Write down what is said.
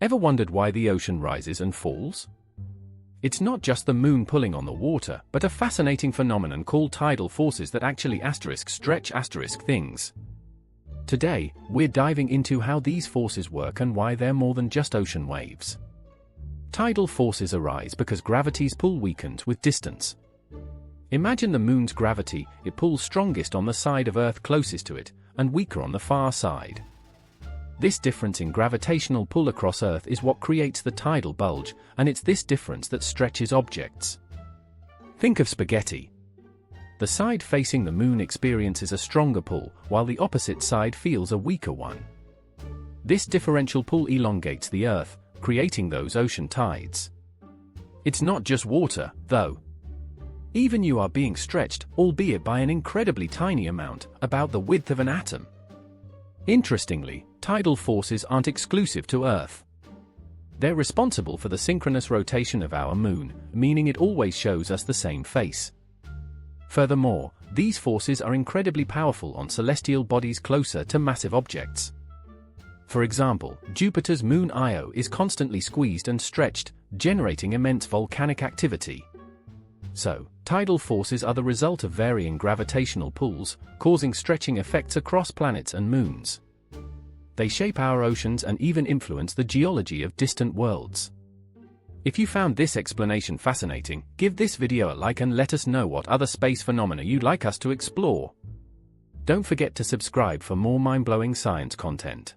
Ever wondered why the ocean rises and falls? It's not just the moon pulling on the water, but a fascinating phenomenon called tidal forces that actually stretch things. Today, we're diving into how these forces work and why they're more than just ocean waves. Tidal forces arise because gravity's pull weakens with distance. Imagine the moon's gravity; it pulls strongest on the side of Earth closest to it, and weaker on the far side. This difference in gravitational pull across Earth is what creates the tidal bulge, and it's this difference that stretches objects. Think of spaghetti. The side facing the moon experiences a stronger pull, while the opposite side feels a weaker one. This differential pull elongates the Earth, creating those ocean tides. It's not just water, though. Even you are being stretched, albeit by an incredibly tiny amount, about the width of an atom. Interestingly, tidal forces aren't exclusive to Earth. They're responsible for the synchronous rotation of our moon, meaning it always shows us the same face. Furthermore, these forces are incredibly powerful on celestial bodies closer to massive objects. For example, Jupiter's moon Io is constantly squeezed and stretched, generating immense volcanic activity. So, tidal forces are the result of varying gravitational pulls, causing stretching effects across planets and moons. They shape our oceans and even influence the geology of distant worlds. If you found this explanation fascinating, give this video a like and let us know what other space phenomena you'd like us to explore. Don't forget to subscribe for more mind-blowing science content.